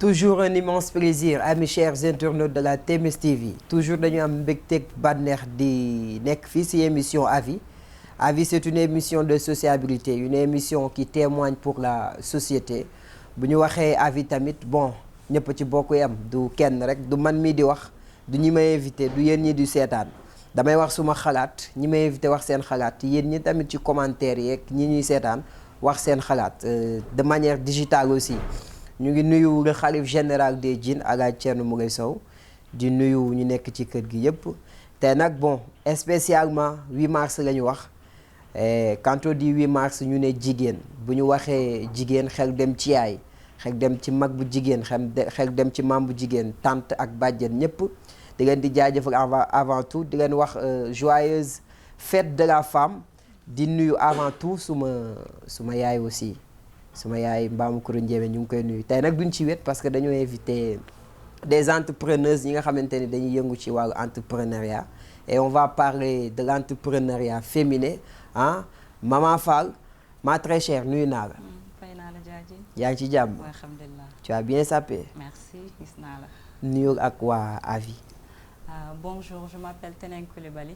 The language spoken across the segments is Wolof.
toujours un immense plaisir amis chers internautes de la TMS TV toujours dañu am mbégteeg bànneex di nekk fii ci émission Avis. Avis c'est une émission de sociabilité une émission qui témoigne pour la société bu ñu waxee avis tamit bon ñëpp ci bokk yam du kenn rek du man mii di wax du ñi may invité du yéen ñi di seetaan damay wax suma xalaat ñi may invité wax seen xalaat yéen ñi tamit ci commentaire yeeg ñi ñuy seetaan wax seen xalaat de manière digitale aussi ñu ngi nuyu le khalife général des djinns Alaaji Thierno Moulé Sow di nuyu ñu nekk ci kër gi yëpp te nag bon spécialement 8 mars la ñu wax quand on dit 8 mars ñu ne jigéen bu ñu waxee jigéen xel dem ci yaay xel dem ci mag bu jigéen xel dem ci maam bu jigéen tante ak bàjjen ñëpp di leen di jaajëfal avant tout di leen wax joyeuse fête de la femme di nuyu avant tout suma yaay aussi suma yaay Mbaamu Kourou Ndiémé ñu ngi koy nuyu tey nag duñ ci wet parce que dañoo invité des entrepreneuses yi nga xamante ni dañuy yëngu ci wàllu entrepreneuriat et on va parler de l'entrepreneuriat féminin ah Maman Fall ma très chère nuyu naa la. fay naa la jaaji. yaa ngi ci jàmm. alhamdulilah. tu as bien sapé. merci gis naa la. nuyu ak waa Avis. Bonjour, je m'appelle Teneng Coulibaly,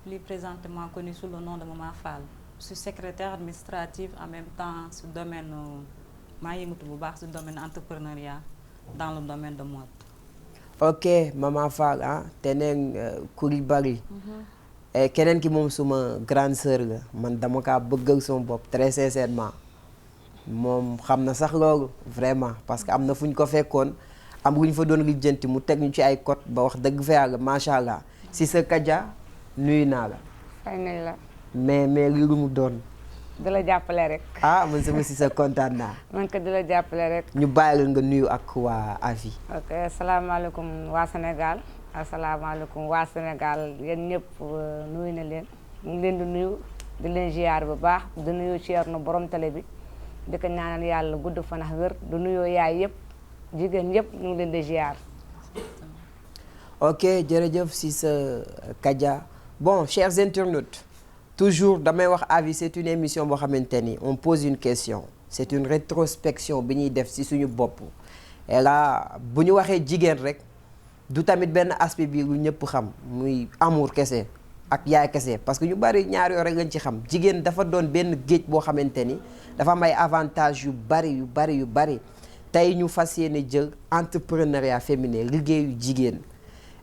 plus présentement connue sous le nom de Maman Fall. Je suis secrétaire administrative en même temps sur domaine maa yëngatu bu baax sur domaine entrepreneuriat dans le domaine de mode. ok Maman Fall ah Teneng Coulibaly. keneen ki moom suma grande sœur la man dama kaa bëggal sama bopp très sincèrement moom xam na sax loolu vraiment parce que am na fu ñu ko fekkoon am lu ñu fa doon lijjanti mu teg ñu ci ay code ba wax dëgg fa yàlla macha allah si sa Kaja nuyu naa la. fay nañ la. mais li lu mu doon. di la jàppale rek. man sama si sa kontaan naa. man ko di la jàppale rek. ñu bàyyi la nga nuyu ak waa Avis. ok asalaamaaleykum waa Sénégal. asalaamaaleykum waa Sénégal yéen ñëpp nuyu na leen ñu ngi leen di nuyu di leen ziar bu baax di nuyu Thierno borom télé bi di ko ñaanal yàlla gudd fan ak wér di nuyoo yaay yëpp jigéen yëpp ñu ngi leen di ziar. ok jërëjëf si sa Kaja bon chers internautes toujours damay wax Avis c'est une émission boo xamante ni on pose une question c'est une rétrospection bi ñuy def si suñu bopp et là bu ñu waxee jigéen rek. du tamit benn aspect bi lu ñëpp xam muy amour kese ak yaay kese parce que ñu bari ñaar yoo rek lañ ci xam jigéen dafa doon benn géej boo xamante ni dafa am ay avantages yu bari tey ñu fas yéene jël entrepreneuriat féminin liggéeyu jigéen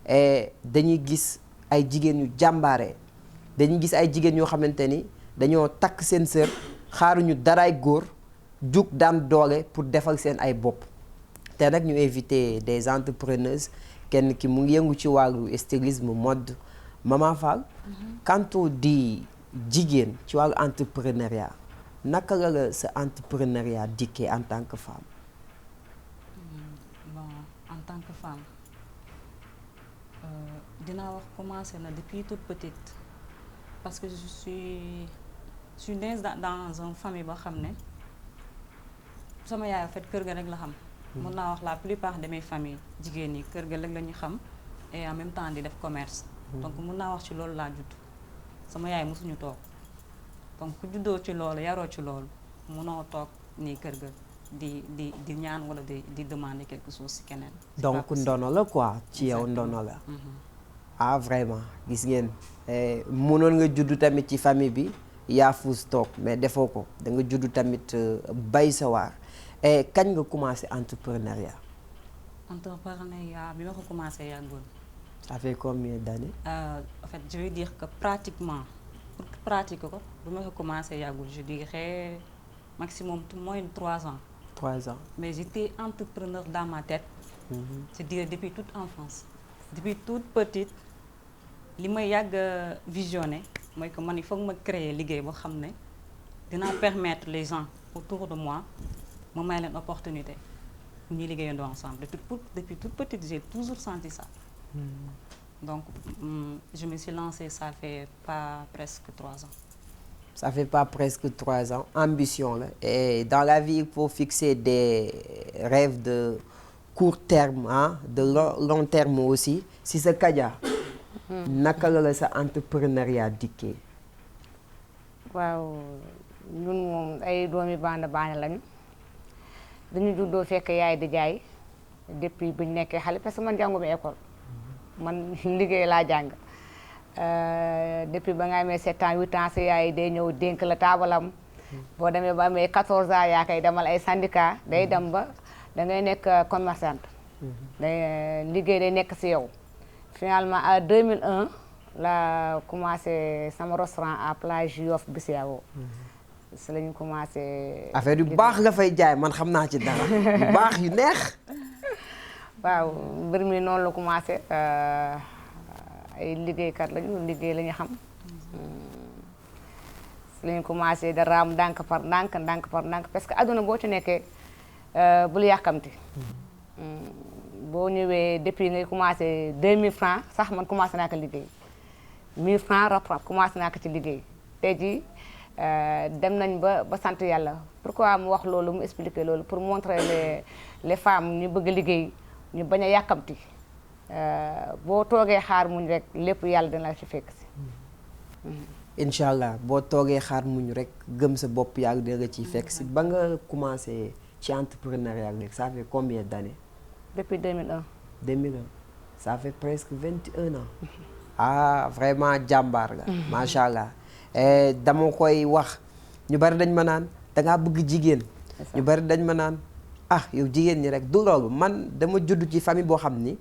et dañuy gis ay jigéen yu jàmbaare dañuy gis ay jigéen yoo xamante ni dañoo takk seen sër xaaruñu daraay góor jug daan doole pour defal seen ay bopp te nag ñu invité des entrepreneuses kenn ki mu ngi yëngu ci wàllu stylisme mode Maman Fall. quand on dit jigéen ci wàllu entrepreneuriat naka la sa entrepreneuriat dikkee en tant que femme. bon en tant que femme dinaa wax commencé na depuis toute petite parce que je suis née dans une famille boo xam ne sama yaay en fait kër ga rek la xam. mën naa wax la plupart de mes familles jigéen ñi kër ga léeg la ñu xam et en même temps di def commerce. donc mën naa wax ci loolu laa judd sama yaay mosuñu toog donc ku juddoo ci loolu yaroo ci loolu mënoo toog nii kër ga di ñaan wala di demander quelque chose ci keneen. donc ndono la quoi ci yow ndono la. ah vraiment gis ngeen mënoon nga judd tamit ci famille bi yaa fuus toog mais defoo ko da nga judd tamit bay sa waar. et kañ nga commencé entrepreneuriat. entrepreneuriat bi ma ko commencé yàggul. ça fait combien d'années. En fait je vais dire que pratiquement pour pratiquer ko bi ma ko commencé yàggul je dirais maximum moins de 3 ans. 3 ans. mais j'étais entrepreneur dans ma tête. c'est-à-dire depuis toute enfance. depuis toute petite li may yàgg visionné mooy que man il faut que ma créer liggéey boo xam ne dinaa permettre les gens autour de moi. ma may leen opportunité ñuy liggéeyandoo ensemble depuis toute petite j'ai toujours senti ça. donc je me suis lancée ça fait pas presque 3 ans. ça fait pas presque 3 ans ambition la et dans la vie il faut fixer des rêves de court terme de long terme aussi si sa Kaja. naka la sa entrepreneuriat dikkee. waaw ñun moom ay doomi baana lañu. dañu juddoo fekk yaay di jaay depuis bu ñu nekkee xale parce que man jànguma école man liggéey laa jàng depuis ba nga amee 7 ans 8 ans sa yaay day ñëw dénk la taabalam boo demee ba amee 14 ans yaa koy demal ay syndicat day dem ba da ngay nekk commerçante day liggéey day nekk si yow finalement à 2001 la commencé sama restaurant à plage Yoff Bissau si la ñu commencé affaire yu baax nga fay jaay man xam naa ci dara yu baax yu neex waaw mbir mi noonu la commencé ay liggéeykat lañu liggéey la ñu xam si la ñu commencé da raam ndànk par ndànk parce que adduna boo ci nekkee bul yàkkamti boo ñëwee depuis ngay commencé 2000 francs sax man commencé naa ko liggéey 1000 francs rap commencé naa ko ci liggéey tey jii dem nañ ba sant yàlla pourquoi mu wax loolu mu expliquer loolu pour montrer les femmes ñu bëgg liggéey ñu bañ a yàkkamti boo toogee xaar muñ rek lépp yàlla dina la ci fekk si incha allah boo toogee xaar muñ rek gëm sa bopp yàlla dina la ciy fekk si ba nga commencé ci entrepreneuriat léegi ça fait combien d'années depuis 2001 2001 ça fait presque 21 ans ah vraiment jàmbaar nga macha allah dama koy wax ñu bari dañ ma naan dangaa bëgg jigéen ñu bari dañ ma naan ah yow jigéen ñi rek du loolu man dama judd ci famille boo xam ni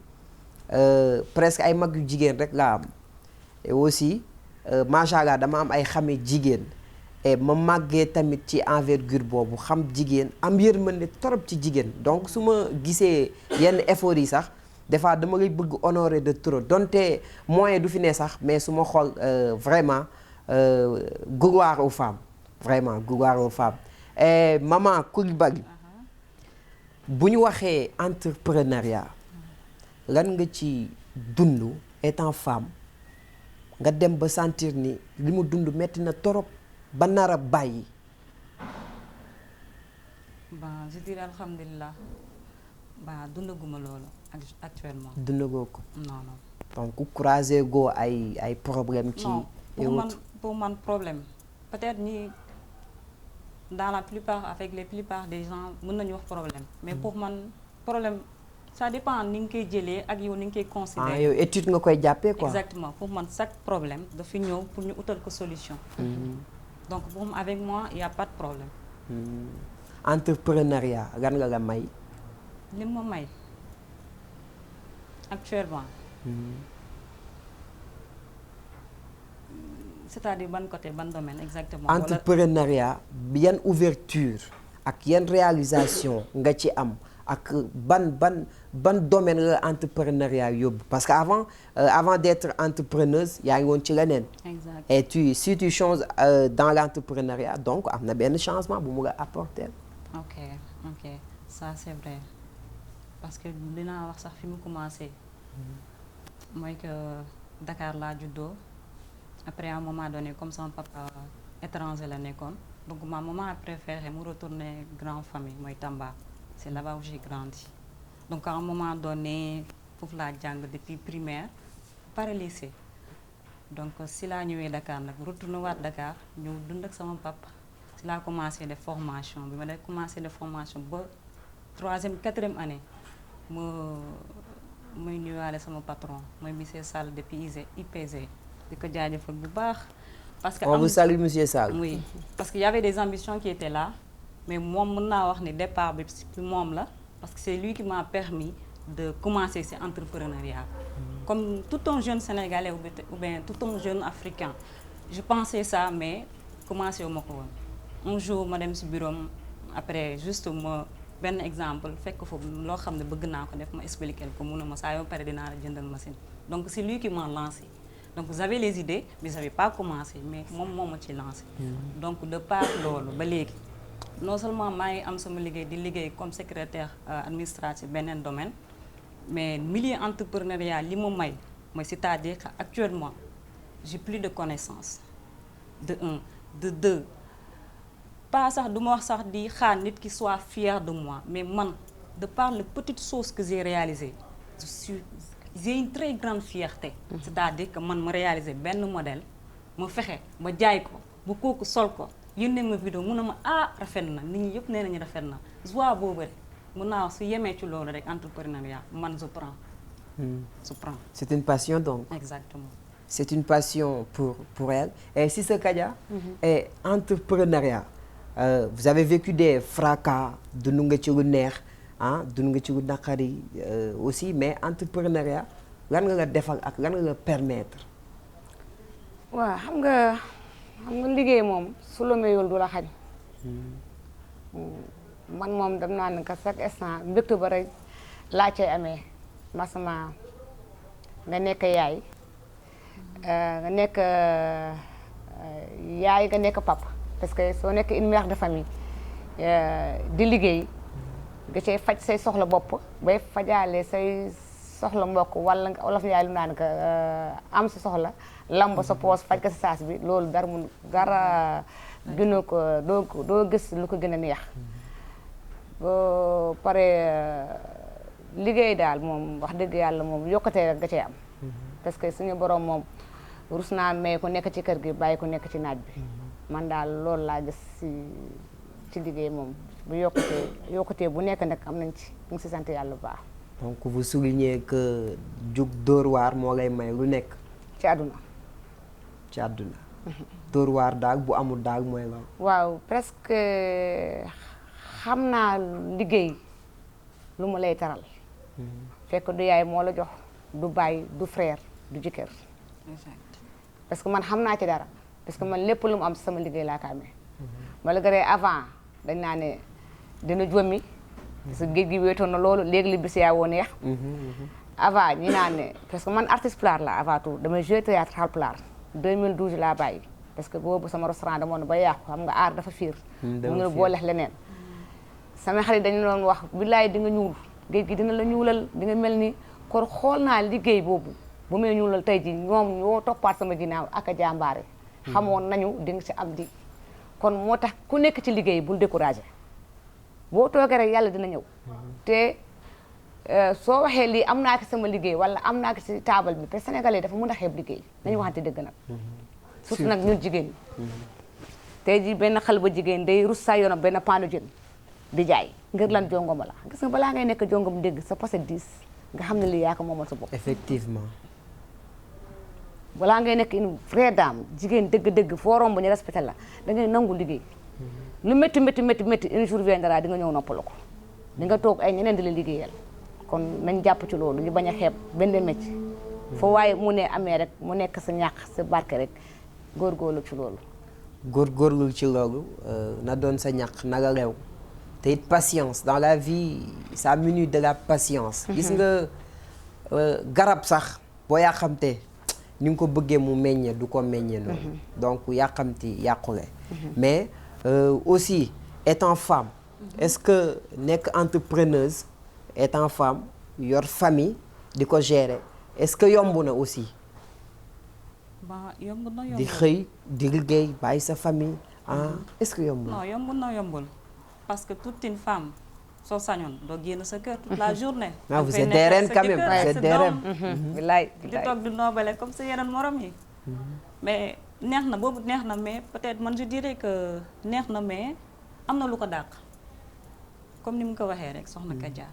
presque ay mag yu jigéen rek laa am et aussi macha allah dama am ay xame jigéen et ma màggee tamit ci envergure boobu xam jigéen am yërmande torop ci jigéen donc su ma gisee yenn effort yi sax des fois dama lay bëgg honorer de trop donte moyen du fi ne sax mais su ma xool vraiment gloire aux femmes vraiment gloire aux femmes et maman Coulibaly bu ñu waxee entrepreneuriat lan nga ci dund étant femme nga dem ba sentir ni li mu dund metti na torop ba nar a bàyyi. Bon je dirais alhamdulilah dundaguma loolu actuellement. dundagoo ko. non non. donc croiser goo ay problème ci. non pour man problème peut-être ni dans la plupart avec les plupart des gens mën nañu wax problème mais pour man problème ça dépend ni nga koy jëlee ak yow ni nga koy considérer. ah yow étude nga koy jàppee quoi. exactement pour man chaque problème dafa ñëw pour ñu utal ko solution. donc pour moi avec moi il y a pas de problème. entrepreneuriat lan nga la may. li ma may actuellement. c'est-à-dire ban côté ban domaine exactement. entrepreneuriat yan ouverture ak yan réalisation nga ci am ak ban domaine la entrepreneuriat yóbbu parce que avant d'être entrepreneuse yaa ngi woon ci leneen. exact et si tu changes dans l'entrepreneuriat donc am na benn changement bu mu la apporter. ok ça c'est vrai parce que dinaa wax sax fi mu commencé. mooy que Dakar laa juddoo. Après à un moment donné comme sama papa étranger la nekkoon donc ma maman a préféré mu retourner grande famille mooy Tamba c'est là-bas où j'ai grandi donc à un moment donné foofu laa jàng depuis primaire pare lycée donc si laa ñëwee Dakar nag retourné waat Dakar ñëw dund ak sama papa si laa commencé def formation bi ma def commencé def formation ba 3e 4e année muy nuyuwaale sama patron mooy monsieur Sall depuis IPG di ko jaajëfal bu baax. parce que on vous salue monsieur Sall. oui parce que y avait des ambitions qui étaient là mais moom mën naa wax ni départ bi ci moom la parce que c'est lui qui m'a permis de commencer ce entrepreneuriat. comme tout un jeune sénégalais ou bien tout un jeune africain je pensais ça mais commencé wu ma ko woon. un jour ma dem ci bureau après juste ma benn exemple fekk foofu loo xam ne bëgg naa ko def ma expliquer ko mun na ma saa yoo pare dinaa la jëndal machine donc c'est lui qui m'a lancé. donc vous avez les idées mais vous n'avez pas commencé mais moom moo ma ci lancé. donc de part loolu ba léegi non seulement maa ngi am sama liggéey di liggéey comme secrétaire administratif beneen domaine mais milieu entrepreneuriat li ma may mooy c'est-à-dire que actuellement j'ai plus de connaissances de un de deux pas sax du ma wax sax di xaar nit ki soit fier de moi mais man de par les petites choses que j'ai réalisées j'ai une très grande fierté. c'est-à-dire que man ma réaliser benn modèle ma fexe ma jaay ko bu kooku sol ko yónnee ma vidéo mun na ma rafet na nit ñi yëpp nee nañu rafet na joie boobu rek mun naa wax su yemee ci loolu rek entrepreneuriat man je prends. Je prends. C'est une passion donc. Exactement. C'est une passion pour elle. Et Cissé Kadia, et entrepreneuriat, vous avez vécu des fracas, dund nga ci lu neex ah dund nga ci lu naqari aussi, mais entrepreneuriat lan nga la defal ak lan nga la permettre. waaw xam nga liggéey moom su la mayul du la xañ. man moom dem naa ne que chaque instant mbégte ba rek laa cay amee masama nga nekk yaay nga nekk yaay nga nekk papa parce que soo nekk une mère de famille di liggéey nga cay faj say soxla bopp bay fajaale say soxla mbokk wala olof yaay lu naan que am sa soxla lamb sa poos faj ko sa saas bi loolu dara gënoo ko doo gis lu ko gën a neex boo paree liggéey daal moom wax dëgg yàlla moom yokkatee rek nga cee am parce que suñu borom moom rus naa may ku nekk ci kër gi bàyyi ku nekk ci naaj bi man daal loolu laa gis ci liggéey moom bu yokkatee bu nekk nag am nañ ci ñu ngi si sant yàlla bu baax. Donc vous soulignez que jug dóor waar moo lay may lu nekk. ci àdduna. ci àdduna. dóor waar daal bu amul daal mooy loolu. waaw presque xam naa liggéey lu mu lay taral. fekk du yaay moo la jox du baay du frère du jëkkër. parce que man xam naa ci dara parce que man lépp lu mu am sama liggéey laa ko amee. malgré avant dañ naa ne dina jommi. parce que géej gi wéetoon na loolu léegi li bis yaa woo neex. avant ñi naan ne parce que man artiste pulaar la avant tout damay jouer théâtre Haalpulaar 2012 laa bàyyi parce que boobu sama restaurant demoon ba yàqu xam nga aar dafa fiir mu ngi booleex leneen sama xarit dañu doon wax billaay di nga ñuul géej gi dina la ñuulal di nga mel ni kon xool naa liggéey boobu bu may ñuulal tey ji ñoom ñoo toppaat sama ginnaaw ak a jàmbaare xamoon nañu di nga si am di kon moo tax ku nekk ci liggéey bul découragé boo toogee rek yàlla dina ñëw te soo waxee lii am naa ko sama liggéey wala am naa ko si taabal bi parce que sénégalais dafa mën a xeeb liggéey nañu waxante dëgg nag surtout nag ñun jigéen ñi tey ji benn xale ba jigéen day rus saa yoonam benn paanu jën di jaay ngir lan jongoma la gis nga balaa ngay nekk jongom dégg sa poset 10 nga xam ne lii yaa ko moomal sa bopp effectivement balaa ngay nekk une vraie dame jigéen dëgg-dëgg foo romb ñu respecté la da ngay nangu liggéey lu métti un jour viendra di nga ñëw noppalu ko di nga toog ay ñeneen di la liggéeyal kon nañ jàpp ci loolu ñu bañ a xeeb benn métier foo waaye mu ne amee rek mu nekk sa ñàkk sa barke rek góorgóorlu ci loolu góorgóorlu ci loolu na doon sa ñàkk na nga leew te it patience dans la vie ça munit de la patience gis nga garab sax boo yàqamtee ni nga ko bëggee mu meññe du ko meññe noonu donc yàqamti yàqule mais aussi étant femme est-ce que nekk entrepreneuse étant femme yor famille di ko gérer est-ce que yomb na aussi ba yomb na di xëy di liggéey bàyyi sa famille est-ce que yomb na non yomb na yombul parce que toute une femme soo sañoon doo génn sa kër toute la journée vous êtes des reines quand même vous êtes des reines bilaay di toog di noobale comme sa yeneen morom yi mais neex na boobu neex na mais peut-être man je dirais que neex na mais am na lu ko dàq comme ni mu ko waxee rek soxna Kadia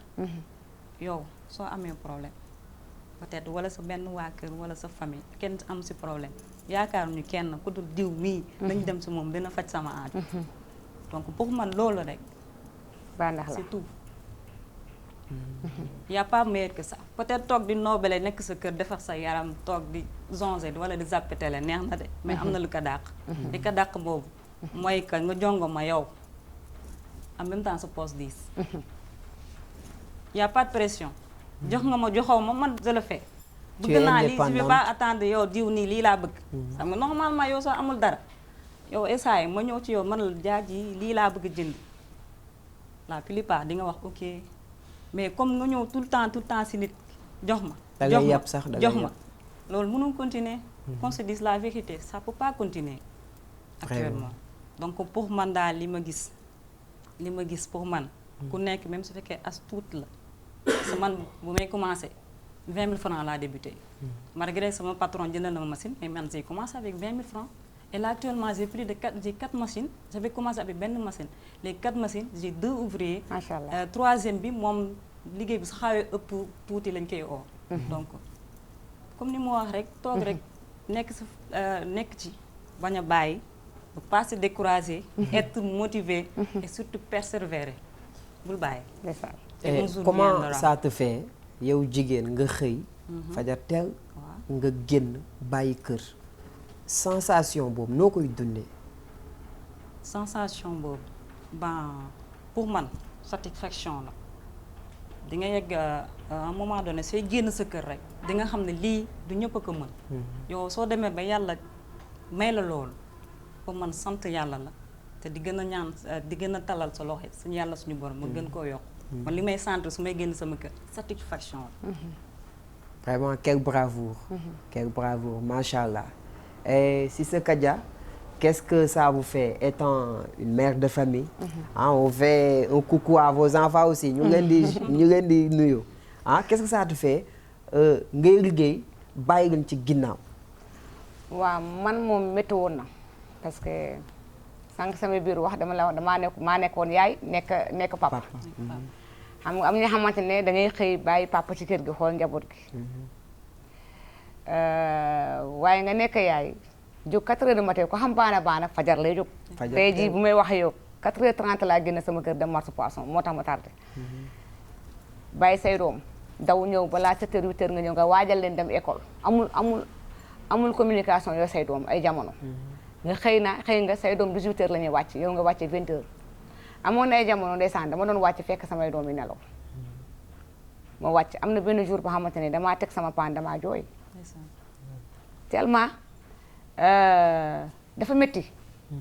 yow soo amee problème peut-être wala sa benn waa kër wala sa famille kenn am si problème yaakaar ñu kenn ku dul diw mii nañ dem si moom dina faj sama aaju donc pour man loolu rek c'est tout y a pas meilleur que ça peut-être toog di noobale nekk sa kër defar sa yaram toog di zonger wala di zappetele neex na de mais am na lu ko dàq li ko dàq boobu mooy que nga jongo ma yow en même temps sa poche 10 y a pas de pression jox nga ma joxoo ma man je le fais bëgg naa lii je vais pas attendre yow diw nii lii laa bëgg xam nga normalement yow soo amul dara yow essayé ma ñëw ci yow man la jaaj yi lii laa bëgg jënd la plupart di nga wax ok mais comme nga ñëw tout le temps si nit jox ma jox ma loolu mënul continuer qu'on se dise la vérité ça peut pas continuer actuellement donc pour man daal li ma gis pour man ku nekk même su fekkee as tuut la parce que man bu may commencé 20 000 francs laa débuté malgré sama patron jënd na ma machine mais man j'ai commencé avec 20 000 francs Et là actuellement j'ai 4 machines. J'avais commencé avec benn machine. Les 4 machines, j'ai 2 ouvriers. macha allah troisième bi moom liggéey bi su xawee ëpp tuuti lañ koy oo. Donc comme ni mu wax rek toog rek nekk ci bañ a bàyyi, ne pas se décourager, être motivé et surtout persévérer bul bàyyi. Et comment ça te fait yow jigéen nga xëy fajar teel nga génn bàyyi kër sensation boobu noo koy dundee? Sensation boobu pour man satisfaction la. di nga yegg à un moment donné sooy génn sa kër rek di nga xam ne lii du ñëpp a ko mën. yow soo demee ba yàlla may la loolu pour man sant yàlla la te di gën a ñaan di gën a talal sa loxo suñu yàlla suñu borom ma gën koo yokk. man li may sant su may génn sama kër satisfaction la. Vraiment quelle bravoure. Quelle bravoure, machallah. Et Cissé Kadia, qu'est-ce que ça vous fait étant une mère de famille? On fait un coucou à vos enfants aussi. ñu leen di nuyu. Qu'est-ce que ça te fait ngay liggéey bàyyi leen ci ginnaaw? waaw man moom métti woon na parce que sànq sama biir wax maa nekkoon yaay nekk papa. xam nga am ñoo xamante ne da ngay xëy bàyyi papa ci kër gi xool njaboot gi. waaye nga nekk yaay jóg 4 heures du matin ko xam baana fajar lay jóg. tey jii bu may wax yow 4h30 laa génn sama kër dem marché poisson moo tax ma tardé. bàyyi say doom daw ñëw balaa 7h 8h nga ñëw nga waajal leen dem école amul communication yoo say doom ay jamono. nga xëy nga say doom 18h la ñuy wàcc yow nga wàcce 20h. amoon na ay jamono ndeysaan dama doon wàcc fekk samay doom yi nelaw ma wàcc am na benn jour boo xamante ne damaa teg sama paan damaa jooy tellement dafa métti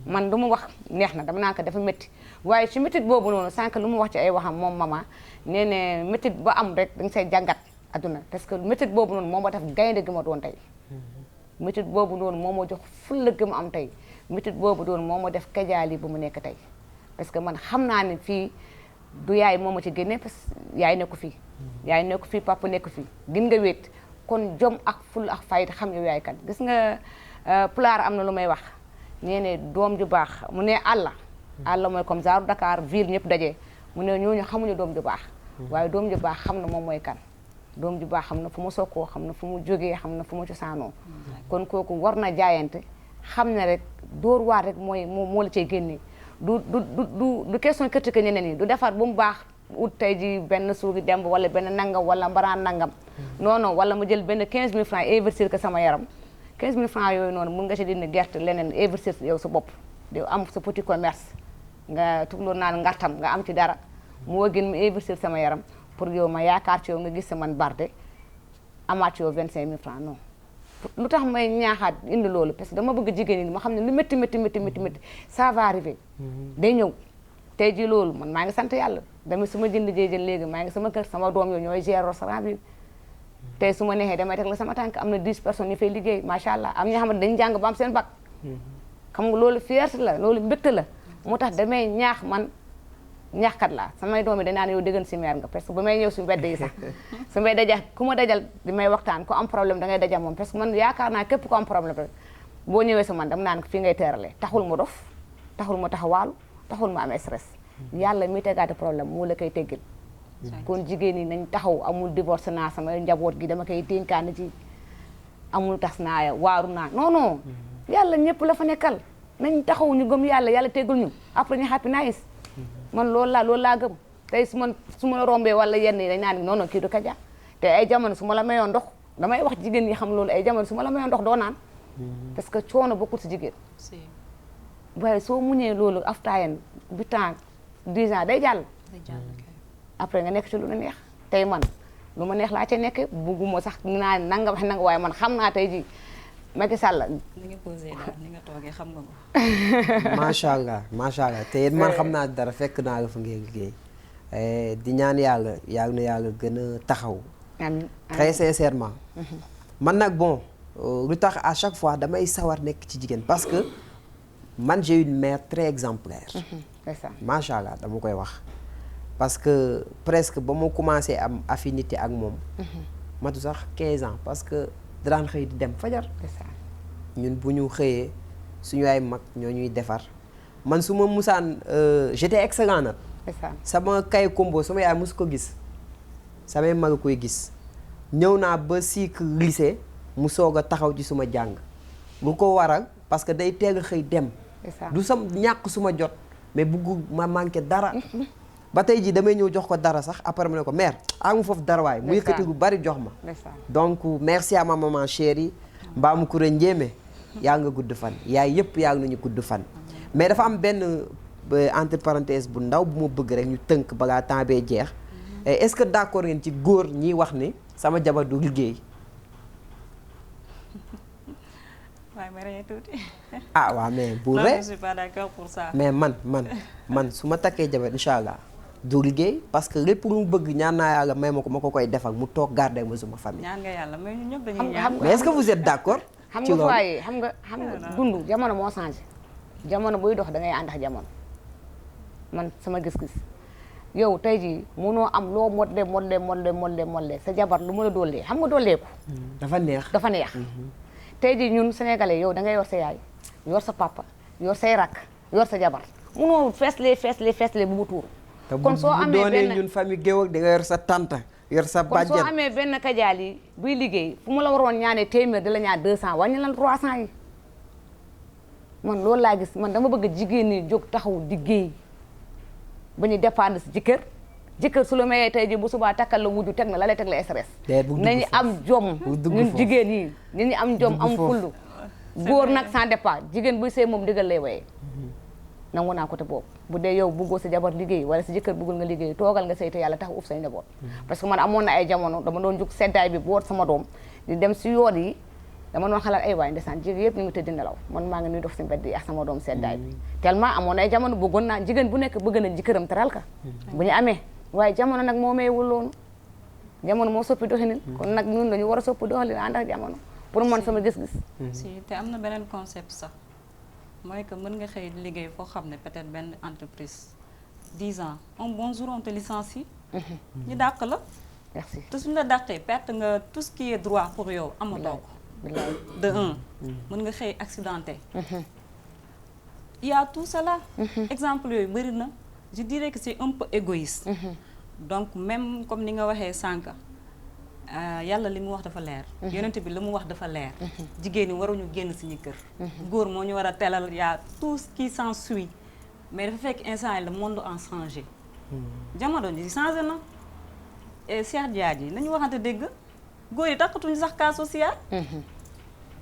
man lu mu wax neex na dama naan ko dafa métti waaye ci métit boobu noonu sànq lu mu wax ci ay waxam moom mama nee ne métit ba am rek dañ say jàngat adduna parce que métit boobu noonu moo ma def gaynde gi ma doon tey métit boobu noonu moo ma jox fulla gi ma am tey métit boobu noonu moo ma def kajaali bu mu nekk tey parce que man xam naa ne fii du yaay moo ma ci génne parce que yaay nekku fii yaay nekku fii papa nekku fii gin nga wéet kon jom ak ful ak fayda xam yow yaay kan gis nga pulaar am na lu may wax nee ne doom ju baax mu ne àlla mooy comme genre Dakar ville ñëpp daje mu ne ñooñu xamuñu doom ju baax waaye doom ju baax xam na moom mooy kan doom ju baax xam na fu mu sokkoo xam na fu mu jógee xam na fu mu cosaanoo kon kooku war na jaayante xam ne rek dóor waar rek moo la cay génnee du question critique ñeneen ñi du defar bu mu baax ut tey ji benn suugi demb wala benn nangam wala mbaraan nangam non wala ma jël benn 15000 francs investir ko sama yaram 15000 francs yooyu noonu mun nga ci dindi gerte leneen investir yow sa bopp di am sa petit commerce nga tugloo naan ngartam nga am ci dara moo gën mu investir sama yaram pour yow ma yaakaar ci yow nga gis sa man barde amaat ci yow 25000 francs non lu tax may ñaaxaat indi loolu parce que dama bëgg jigéen ñi ma xam ne lu métti ça va arriver day ñëw tey ji loolu man maa ngi sant yàlla dama su ma jënd jën léegi maa ngi sama kër sama doom yooyu ñooy gérer restaurant bi tey su ma neexee damay teg la sama tànk am na 10 personnes ñu fay liggéey macha allah am ñoo xam ne dañu jàng ba am seen bac xam nga loolu fierté la loolu mbégte la moo tax damay ñaax man ñaaxkat laa samay doom yi dañ naan yow déggan si meer nga parce que ba may ñëw si mbedd yi sax su may dajal ku ma dajal di may waxtaan ku am problème da ngay dajal moom parce que man yaakaar naa képp ku am problème rek boo ñëwee sa man dama naan fii ngay teerale taxul ma dof taxul ma taxawaalu taxul ma am stress yàlla mi tegaate problème moo la koy teggil kon jigéen ñi nañ taxaw amul divorce naa sama njaboot gi dama koy dénkaane ci amul tas naa waaru naa non yàlla ñëpp la fa nekkal nañ taxaw ñu gëm yàlla teggul ñu après ñu happy nice man loolu laa gëm tey su ma la rombee wala yenn yi dañ naan non kii du Kaja te ay jamono su ma la mayoon ndox damay wax jigéen ñi xam loolu ay jamono su ma la mayoon ndox doo naan parce que coono bokkul si jigéen waaye soo muñee loolu aftayen 8 ans 10 ans day jàll après nga nekk ci lu la neex tey man lu ma neex laa ca nekk bugguma sax naa nanga wax nanga waaye man xam naa tey ji Macky Sall ni nga posé daal ni nga toogee xam nga ko macha allah te it man xam naa dara fekk naa la fa ngay liggéey di ñaan yàlla na yàlla gën a taxaw amiin très sincèrement man nag bon lu tax à chaque fois damay sawar nekk ci jigéen parce que man j'ai une mère très exemplaire c'est ça macha allah dama koy wax parce que presque ba ma commencé am affinité ak moom matu sax 15 ans parce que daan xëy di dem fajar ñun bu ñu xëyee suñu ay mag ñoo ñuy defar man su ma musaan j'étais excellent nag sama kay combo sama yaay mosu ko gis samay mag a koy gis ñëw naa ba cycle lycée mu soog a taxaw ci suma jàng lu ko waral parce que day teel a xëy dem du sam ñàkk suma jot mais bugg ma manqué dara ba tey jii damay ñëw jox ko dara sax après mu ne ko mère amu foofu dara waay mu yëkkati lu bari jox ma donc merci à ma maman chérie mbaamu kuré njéeme yaa nga gudd fan yaay yëpp yaa ngi nañu gudd fan mais dafa am benn entre parenthèse bu ndaw bu ma bëgg rek ñu tënk balaa temps bee jeex est-ce que d'accord ngeen ci góor ñiy wax ni sama jabar du liggéey waaye ma rëy tuuti. ah waaw mais bu non ree je suis pas d'accord pour ça. mais man su ma takkee jabar incha allah du liggéey parce que lépp lu mu bëgg ñaan naa yàlla may ma ko koy defal mu toog garder ma suma famille. ñaan nga yàlla mais ñun ñëpp dañuy Xam- ñaan. mais est-ce que vous êtes d'accord xam ci nga loolu foyer xam nga dund jamono moo changé jamono buy dox da ngay ànd ak jamono man sama gis-gis yow tey jii munoo am loo modle sa jabar lu mu la doolee xam nga dooleeku dafa neex dafa neex tey jii ñun sénégalais yow da ngay yor sa yaay yor sa papa yor say rakk yor sa jabar munoo feesle bu mu tuur te kon soo bu amee doonee benn ñun famille géwël di nga yor sa tante yor sa kon soo bàjjen amee benn kajaal yi buy liggéey fu mu la waroon ñaanee téeméer di la ñaan 200 wàññi lan 300 yi man loolu laa gis man dama bëgg jigéen ñi jóg taxaw liggéey ba ñu dépendre si jëkkër su la mayee tey ji bu subaa takkal la wujju teg na la lay teg la stress nañu am jom ñun jigéen yi nañu am jom am fullu góor nag sans départ jigéen buy sëy moom digal lay woyee nangu naa côté boobu bu dee yow bëggoo sa jabar liggéey wala sa jëkkër bëggul nga liggéey toogal nga sëy te yàlla tax uf say njaboot parce que man amoon na ay jamono dama doon jug seddaay bi boot sama doom di dem si yoon yi dama doon xalaat ay waay ndeysaan jigéen yëpp ñu ngi tëdd nelaw man maa ngi nuy dox si mbedd yi ak sama doom seddaay bi tellement amoon na ay jamono bëggoon naa jigéen bu nekk bëgg na jëkkëram teral ka bu ñu amee waaye jamono nag moo mayewul loonu jamono moo soppi doxalin kon nag ñun dañu war a soppi doxalin ànd ak jamono pour man sama gis-gis si te am na beneen concept sax mooy que mën nga xëy liggéey foo xam ne peut-être benn entreprise 10 ans un bon jour on te licencie ñu dàq la merci te suñu la dàqee perte nga tout ce qui est droit pour yow amatoo ko bilaay de un mën nga xëy accidenté il y a tout cela exemple yooyu bëri na je dirais que c'est un peu égoïste donc même comme ni nga waxee sànq yàlla li mu wax dafa leer yonent bi li mu wax dafa leer jigéen ñi waruñu génn suñu kër góor moo ñu war a telal yaa tout ce qui s'ensuit mais dafa fekk instant yi le monde a changé jamono ji changé na et Cheikh Diadji nañu waxante dégg góor yi takkatuñu sax cas social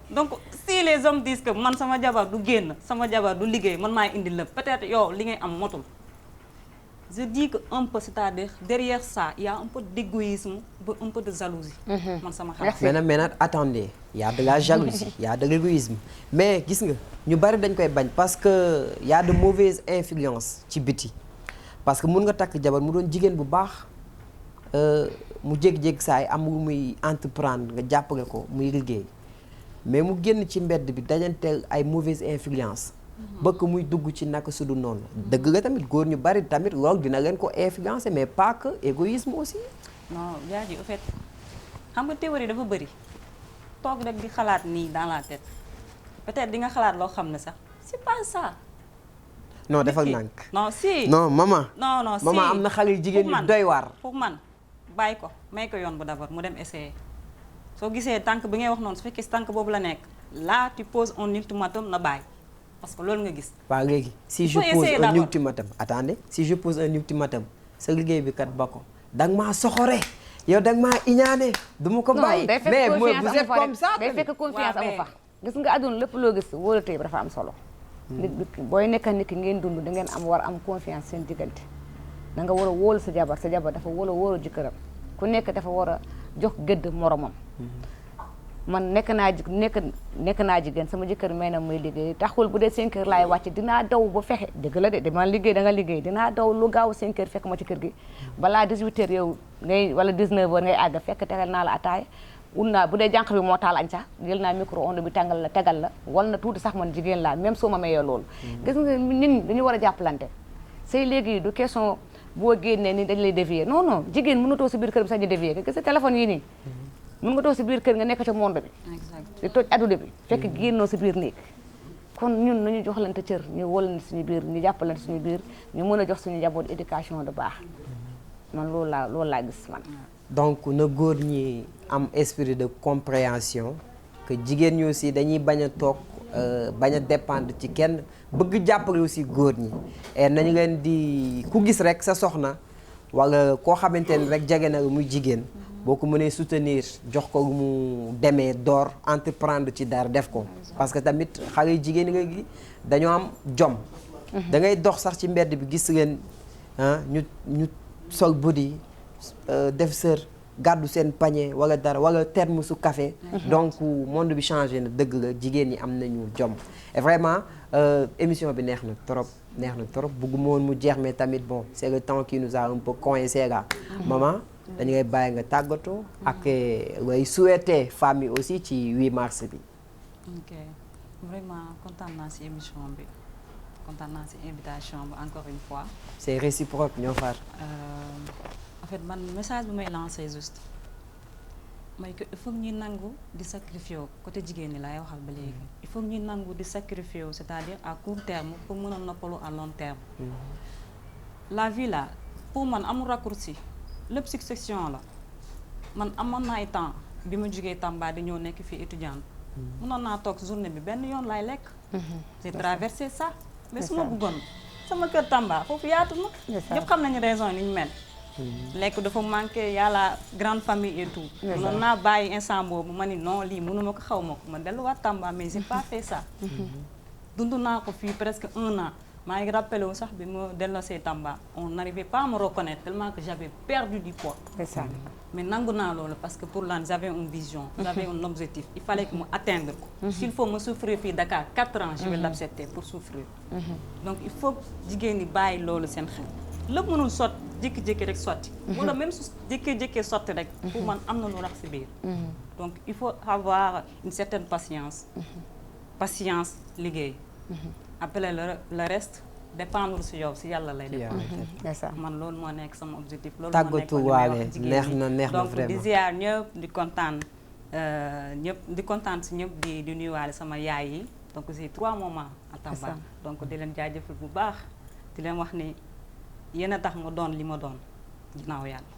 donc si les hommes disent que man sama jabar du génn sama jabar du liggéey man maay indi lépp peut-être yow li ngay am motul je dis que un peu c'est-à-dire derrière ça il y a un peu d'égoïsme un peu de jalousie man sama xalaat mais nag attendez y a de la jalousie y a de l'égoïsme mais gis nga ñu bari dañ koy bañ parce que y a de mauvaises influences ci biti parce que mun nga takk jabar mu doon jigéen bu baax mu jékki-jékki saa yi am lu muy entreprendre nga jàppale ko muy liggéey mais mu génn ci mbedd bi dajanteel ay mauvaises influences bëgg muy dugg ci naka su dul noonu dëgg la tamit góor ñu bari tamit loolu dina leen ko influencer mais pas que égoïsme aussi non Diadji au fait xam nga théorie dafa bëri toog rek di xalaat nii dans la tête peut-être di nga xalaat loo xam ne sax c'est pas ça non defal nànk non si non maman non si maman am na xale yu jigéen ñi doy waar pour man bàyyi ko may ko yoon bu d'abord mu dem essayer soo gisee tànk bi ngay wax noonu su fekkee si tànk boobu la nekk là tu poses un ultimatum na bàyyi parce que loolu nga gis waaw léegi si je pose un ultimatum attendez si je pose un ultimatum sa liggéey bi kat ba ko danga maa soxore yow danga maa iñaane du ma ko bàyyi mais vous êtes comme ça day fekk confiance amu fa gis nga àdduna lépp loo gis wóolute bi dafa am solo nit booy nekk nit ki ngeen dund da ngeen am war am confiance seen diggante da nga war a wóolu sa jabar dafa war a wóolu jëkkëram ku nekk dafa war a jox gëdd moromam man nekk naa jigéen sama jëkkër may na muy liggéey taxul bu dee 5 heures laay wàcc dinaa daw ba fexe dëgg la de dama liggéey da nga liggéey dinaa daw lu gaaw 5 heures fekk ma ci kër gi balaa 18 heures yow ngay wala 19 heures ngay àgg fekk tegal naa la ataaya un naa bu dee jànq bi moo taal añ sax jël naa micro onde bi tàngal la tegal la wal na tuuti sax man jigéen laa même soo ma mayee loolu gis nga nit ñi dañu war a jàppalante say léegi du question boo génnee ni dañ lay dévier non jigéen mënatoo si biir kër bi sax ñu dévier nga gis nga téléphone yi nii mën nga toog si biir kër nga nekk ca monde bi di toj adduna bi fekk génnoo si biir néeg kon ñun nañu joxlante cër ñu wóolante suñu biir ñu jàppalante suñu biir ñu mën a jox suñu njaboot éducation de baax man loolu laa gis man. donc na góor ñi am esprit de compréhension que jigéen ñi aussi dañuy bañ a toog bañ a dépendre ci kenn bëgg jàppale aussi góor ñi et nañu leen di ku gis rek sa soxna wala koo xamante ni rek jege na muy jigéen boo ko mënee soutenir jox ko mu demee door entreprendre ci dara def ko parce que tamit xale yu jigéen nga gi dañoo am jom da ngay dox sax ci mbedd bi gis leen ñu sol body def sër gàddu seen panier wala dara wala terme su café donc monde bi changé na dëgg la jigéen ñi am nañu jom et vraiment émission bi neex na trop bëgguma woon mu jeex mais tamit bon c'est le temps qui nous a un peu coincé là maman dañu ngay bàyyi nga tàggatoo ak lay souhaiter famille aussi ci 8 mars bi. ok vraiment kontaan naa ci émission bi kontaan naa ci invitation bi encore une fois. c'est réciproque ñoo far. en fait man message bi may lancer juste mooy que il faut ñuy nangu di sacrifier côté jigéen ñi laay waxal ba léegi. il faut ñuy nangu di sacrifier c'est-à-dire à court terme pour mën a noppalu à long terme. la vie là pour man amul raccourci. lépp succession la man amoon na ay temps bi ma jógee Tamba di ñëw nekk fii étudiante mënoon naa toog journée bi benn yoon laay lekk j'ai traversé ça mais su ma bëggoon sama kër Tamba foofu yaatu na ñëpp xam nañu raison ni ñu mel lekk dafa manqué yàlla grande famille et tout mënoon naa bàyyi instant boobu ma ni non lii mënuma ko xaw ma ko ma delluwaat Tamba mais j'ai pas fait ça dund naa ko fii presque 1 an maa ngi rappelé wu sax bi ma delloosee Tamba on n'arrivait pas à me reconnaître tellement que j'avais perdu du poids. C'est ça. Mais nangu naa loolu parce que pour lan j'avais une vision, j'avais un objectif. Il fallait que mu atteindre ko. S'il faut me souffrir fii Dakar 4 ans, je vais l'accepter pour souffrir. Donc il faut jigéen ñi bàyyi loolu seen xel. lépp mënul sotti jékki-jékki rek sotti. wala même su jékki-jékki sotti rek. pour man am na lu rax ci biir. Donc il faut avoir une certaine patience. Patience liggéey. Après le reste dépendre si yow si yàlla lay def. man loolu moo nekk sama objectif. loolu moo nekk li may wax jigéen ñi donc di ziar ñëpp di kontaan ñëpp di kontaan si ñëpp di nuyuwaale sama yaay yi donc c'est 3 moments à Tamba. donc di leen jaajëfal bu baax di leen wax ni yéen a tax ma doon li ma doon ginnaaw yàlla.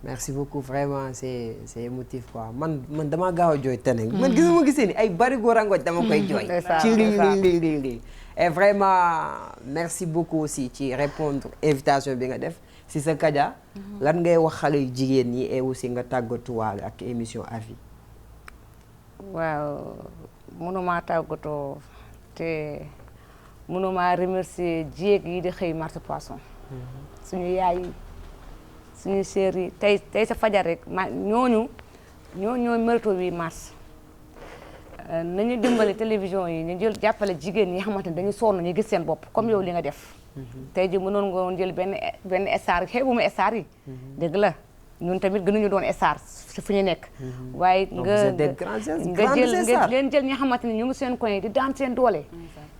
merci beaucoup vraiment c'est émotif quoi man damaa gaaw a jooy tene man gisee ni ay barigo rangoñ dama koy jooy ci lii et vraiment merci beaucoup aussi ci répondre invitation bi nga def si sa Kaja lan ngay wax xale yu jigéen ñi et aussi nga tàggatuwaale ak émission avis. waaw mënumaa tàggatoo te mënumaa remercier jéeg yi di xëy marché poisson suñu yaay yi suñu sœur yi tey sa fajar rek ñoo mérito 8 mars nañu dimbali télévision yi ñu jël jàppale jigéen ñi xamante ne dañu sonn ñu gis seen bopp comme yow li nga def tey ji mënoon nga woon jël benn star xeebuma star yi dëgg la ñun tamit gënuñu doon star fu ñu nekk waaye nga jël ñi xamante ne ñu ngi seen coin di daan seen doole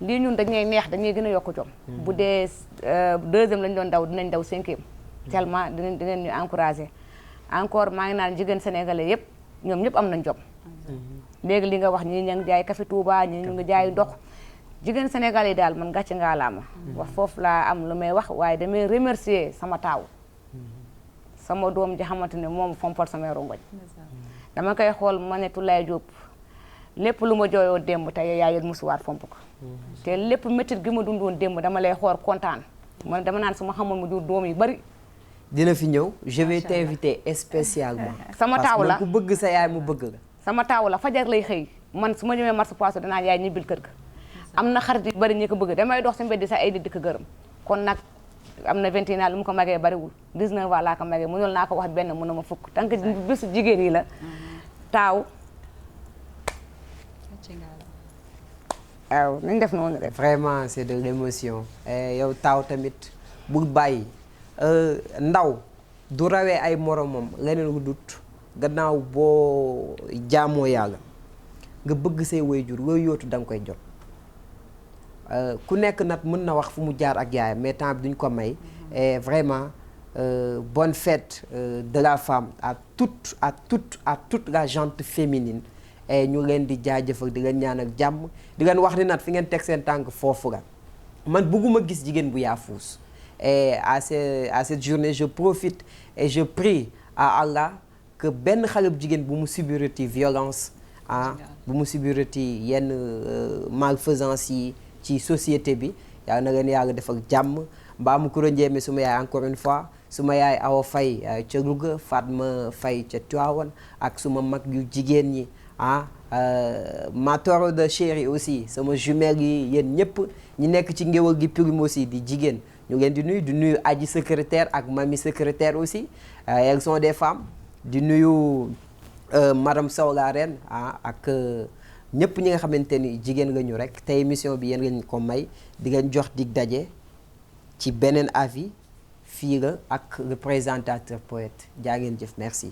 lii ñun dañuy neex dañuy gën a yokk jom bu dee 2e lañ doon daw dinañ daw 5e tellement dinañ ñu encouragé encore maa ngi naan jigéen sénégalais yëpp ñoom ñëpp am nañ jom léegi li nga wax ñi ñu ngi jaay café Touba ñi ñu ngi jaay ndox jigéen sénégalais yi daal man gàcce ngaa laama wax foofu laa am lu may wax waaye damay remercier sama taaw sama doom ji xamante ne moom fompal samay rongoñ dama koy xool ma ne Toulaye Diop lépp lu ma jooyoo démb tey yaa yéen musuwaat fomp ko te lépp métit gi ma dundoon démb dama lay xool kontaan man dama naan su ma xamoon mu jur doom yu bari dina fi ñëw je vais t'inviter spécialement sama taaw la ku bëgg sa yaay mu bëgg la sama taaw la fajar lay xëy man su ma ñëwee marché poisson danaa yaay ñibbil kër ga am na xarit yu bari ñi ko bëgg damay dox sa mbedd sax ay nit di ko gërëm kon nag am na 21 ans lu mu ko magee bariwul 19 ans laa ko magee mënul naa ko wax benn mën na ma fukk tant que bésu jigéen yi la taaw waaw nañ def noonu rek vraiment c'est de l'émotion yow taaw tamit bul bàyyi ndaw du rawee ay moromam leneen lu dut gannaaw boo jaamoo yàlla nga bëgg say waajur loo yootu da nga koy jot ku nekk nag mën na wax fu mu jaar ak yaayam mais temps bi duñ ko may et vraiment bonne fête de la femme à toute la gente féminine et ñu leen di jaajëfal di leen ñaan ak jàmm di leen wax ni nag fi ngeen teg seen tànk foofu la man bëgguma gis jigéen bu yaafuus et à cette journée je profite et je prie à Allah que benn xale bu jigéen bu mu subirati violence bu mu subirati yenn malfaisance yi ci société bi yàlla na leen yàlla defal jàmm Mbaamu Koura Ndiémé suma yaay encore une fois suma yaay Awa Faye ca Louga Fatma Faye ca Tivaouane ak suma mag yu jigéen ñi ma toro de chéri aussi sama jumelle yi yéen ñëpp ñi nekk ci ngéwal gi prime aussi di jigéen ñu leen di nuyu aji secrétaire ak mami secrétaire aussi elles sont des femmes di nuyu madame Sow la reine ak ñëpp ñi nga xamante ni jigéen nga ñu rek tey émission bi yéen ngeen ko may di ngeen jox dig daje ci beneen avis fii la ak le présentateur poète jaa ngeen jëf merci